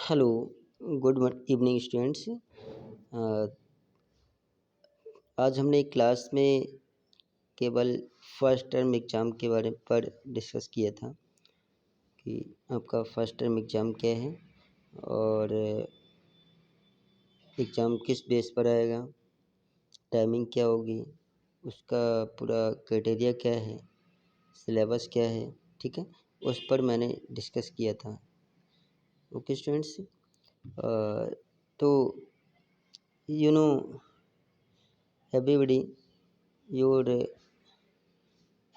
Hello, good evening students. आज हमने class में केवल फर्स्ट टर्म एग्ज़ाम के बारे पर डिस्कस किया था कि आपका फर्स्ट टर्म एग्ज़ाम क्या है और एग्ज़ाम किस बेस पर आएगा, टाइमिंग क्या होगी, उसका पूरा क्राइटेरिया क्या है, सिलेबस क्या है, ठीक है, उस पर मैंने डिस्कस किया था। ओके स्टूडेंट्स, तो you know everybody your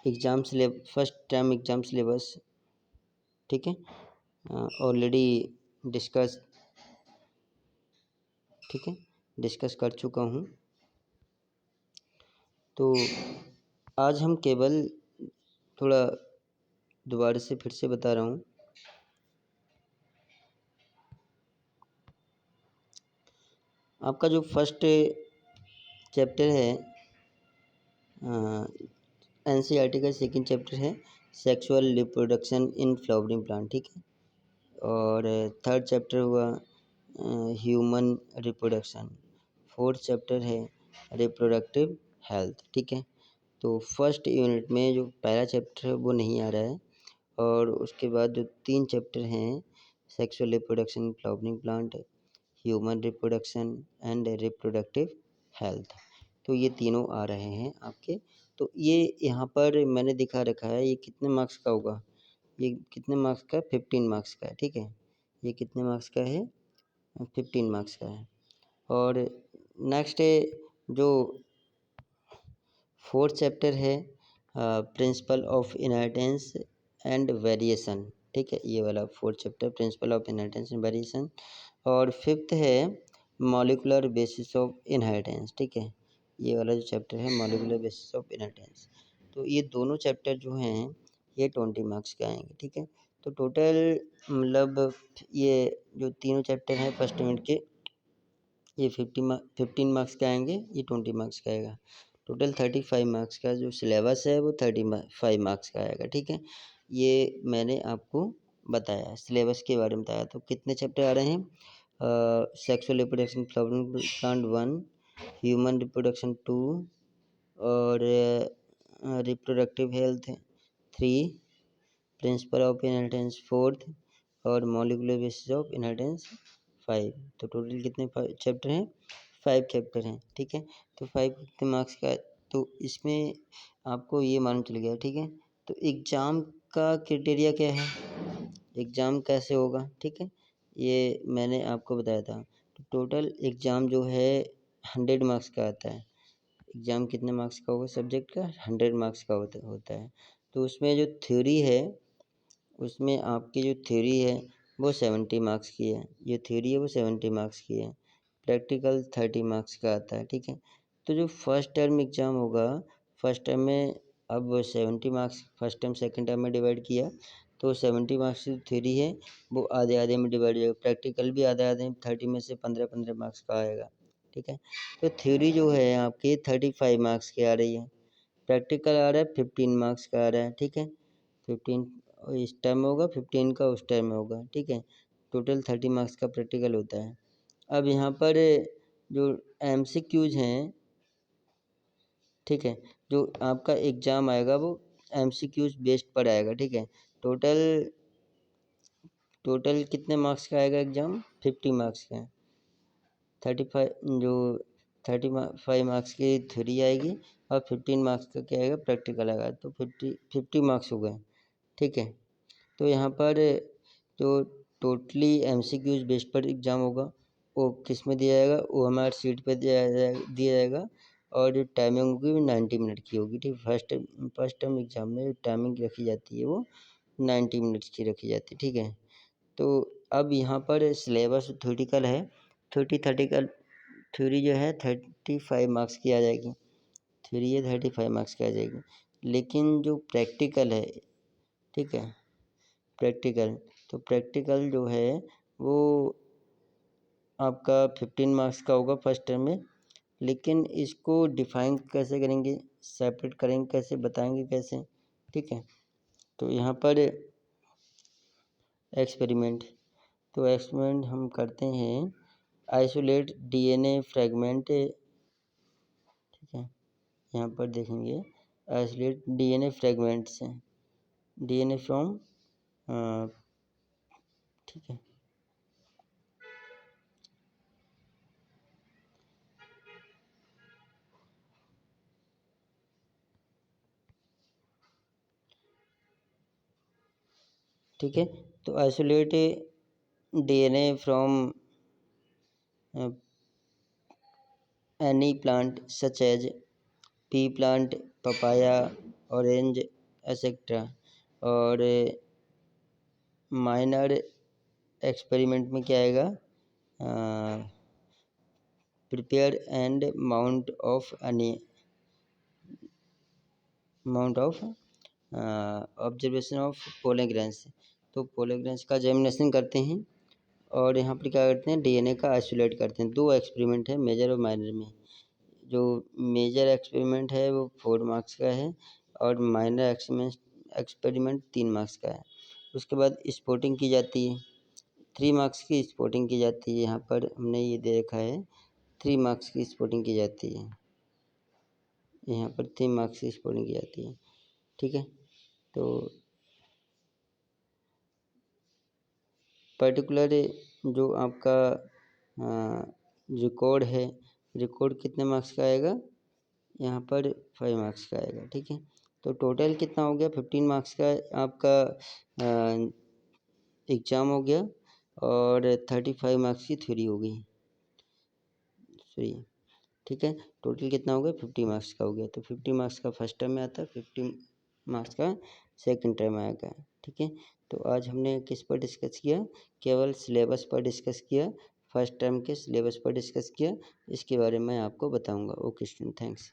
first term exam syllabus, ठीक है, ऑलरेडी डिस्कस ठीक है, डिस्कस कर चुका हूँ। तो आज हम केवल थोड़ा दोबारा से फिर से बता रहा हूँ। आपका जो फर्स्ट चैप्टर है एनसीईआरटी का सेकंड चैप्टर है sexual reproduction in flowering plant, ठीक है, और थर्ड चैप्टर हुआ ह्यूमन रिप्रोडक्शन, फोर्थ चैप्टर है रिप्रोडक्टिव हेल्थ, ठीक है। तो फर्स्ट यूनिट में जो पहला चैप्टर है वो नहीं आ रहा है और उसके बाद जो 3 चैप्टर हैं sexual reproduction in flowering plant, human reproduction and reproductive health, तो ये तीनों आ रहे हैं आपके। तो ये यहाँ पर मैंने दिखा रखा है, ये कितने मार्क्स का होगा, ये कितने मार्क्स का है, 15 मार्क्स का है, ठीक है। ये कितने मार्क्स का है, 15 मार्क्स का है। और नेक्स्ट जो फोर्थ चैप्टर है principle of inheritance and variation, ठीक है, ये वाला fourth chapter principle of inheritance and variation. और फिफ्थ है मॉलिकुलर बेसिस ऑफ इनहेरिटेंस, ठीक है, ये वाला जो चैप्टर है मॉलिकुलर बेसिस ऑफ इनहेरिटेंस। तो ये दोनों चैप्टर जो हैं ये 20 मार्क्स के आएंगे, ठीक है। तो टोटल मतलब ये जो तीनों चैप्टर हैं फर्स्ट यूनिट के ये 15 मार्क्स का आएंगे, ये 20 मार्क्स का आएगा। टोटल 35 मार्क्स का जो सिलेबस है वो 35 मार्क्स का आएगा, ठीक है। ये मैंने आपको बताया, सिलेबस के बारे में बताया। तो कितने चैप्टर आ रहे हैं, sexual reproduction flowering plant 1, human reproduction 2 और reproductive health 3, principle of inheritance 4th और मॉलिकुलर बेसिस ऑफ इनहेरिटेंस 5। तो टोटल कितने चैप्टर हैं, 5 चैप्टर हैं, ठीक है। तो 5 कितने मार्क्स का है, तो इसमें आपको ये मालूम चल गया, ठीक है। तो एग्ज़ाम का क्राइटेरिया क्या है, एग्ज़ाम कैसे होगा, ठीक है, ये मैंने आपको बताया था। तो टोटल एग्ज़ाम जो है 100 मार्क्स का आता है। एग्ज़ाम कितने मार्क्स का होगा, सब्जेक्ट का 100 मार्क्स का होता है। तो उसमें जो थ्योरी है, उसमें आपकी जो थ्योरी है वो 70 मार्क्स की है, जो थ्योरी है वो 70 मार्क्स की है। प्रैक्टिकल 30 मार्क्स का आता है, ठीक है। तो जो फर्स्ट टर्म एग्ज़ाम होगा, फर्स्ट टर्म में अब 70 marks first term second term में डिवाइड किया, तो 70 मार्क्स की थ्योरी है वो आधे आधे में डिवाइड हो जाएगा, प्रैक्टिकल भी आधे आधे 30 में से 15-15 मार्क्स का आएगा, ठीक है। तो थ्योरी जो है आपकी 35 मार्क्स की आ रही है, प्रैक्टिकल आ रहा है 15 मार्क्स का आ रहा है, ठीक है। 15 इस टाइम में होगा, 15 का उस टाइम में होगा, ठीक है। टोटल 30 मार्क्स का प्रैक्टिकल होता है। अब यहाँ पर जो एमसीक्यूज हैं, ठीक है, जो आपका एग्ज़ाम आएगा वो एमसीक्यूज बेस्ड पर आएगा, ठीक है। टोटल टोटल कितने मार्क्स का आएगा एग्ज़ाम, 50 मार्क्स का। 35 जो 35 मार्क्स की थ्योरी आएगी और 15 मार्क्स का क्या आएगा, प्रैक्टिकल आएगा, तो 50 मार्क्स हो गए, ठीक है। तो यहाँ पर जो टोटली एमसीक्यूज बेस्ड पर एग्ज़ाम होगा वो किस में दिया जाएगा, वो हमारे सीट पे दिया जाएगा और जो टाइमिंग होगी वो 90 मिनट की होगी, ठीक। फर्स्ट टर्म एग्ज़ाम में जो टाइमिंग रखी जाती है वो 90 मिनट्स की रखी जाती है, ठीक है। तो अब यहाँ पर सिलेबस थ्योरेटिकल है, थ्योरेटिकल थ्योरी जो है 35 मार्क्स की आ जाएगी, थ्योरी है 35 मार्क्स की आ जाएगी। लेकिन जो प्रैक्टिकल है, ठीक है, प्रैक्टिकल, तो प्रैक्टिकल जो है वो आपका 15 मार्क्स का होगा फर्स्ट टर्म में। लेकिन इसको डिफाइन कैसे करेंगे, सेपरेट करेंगे कैसे, बताएंगे कैसे, ठीक है। तो यहाँ पर एक्सपेरिमेंट तो एक्सपेरिमेंट हम करते हैं, आइसोलेट डीएनए फ्रेगमेंट, ठीक है, यहाँ पर देखेंगे आइसोलेट डीएनए फ्रेगमेंट से, डीएनए फ्रॉम, ठीक है, ठीक है। तो isolate DNA from any plant such as pea plant, papaya, orange etcetera. और माइनर एक्सपेरिमेंट में क्या आएगा, prepare and mount of observation of pollen grains. तो पोलेग्रेंस का एग्जामिनेशन करते हैं और यहाँ पर क्या करते हैं, डीएनए का आइसोलेट करते हैं। दो एक्सपेरिमेंट है मेजर और माइनर में। जो मेजर एक्सपेरिमेंट है वो 4 मार्क्स का है और माइनर एक्सपेरिमेंट 3 मार्क्स का है। उसके बाद स्पॉटिंग की जाती है, 3 मार्क्स की स्पॉटिंग की जाती है। यहाँ पर हमने ये दे रखा है 3 मार्क्स की स्पॉटिंग की जाती है, यहाँ पर 3 मार्क्स की स्पॉटिंग की जाती है, ठीक है। तो पर्टिकुलर जो आपका रिकॉर्ड है, रिकॉर्ड कितने मार्क्स का आएगा, यहाँ पर 5 मार्क्स का आएगा, ठीक है। तो टोटल कितना हो गया, 15 मार्क्स का आपका एग्ज़ाम हो गया और 35 मार्क्स की थ्योरी हो गई, सही, ठीक है। टोटल कितना हो गया, 50 मार्क्स का हो गया। तो 50 मार्क्स का फर्स्ट टर्म में आता है, 50 मार्क्स का सेकंड टर्म में आएगा, ठीक है। तो आज हमने किस पर डिस्कस किया, केवल सिलेबस पर डिस्कस किया, फर्स्ट टर्म के सिलेबस पर डिस्कस किया। इसके बारे में आपको बताऊंगा। Okay student, thanks.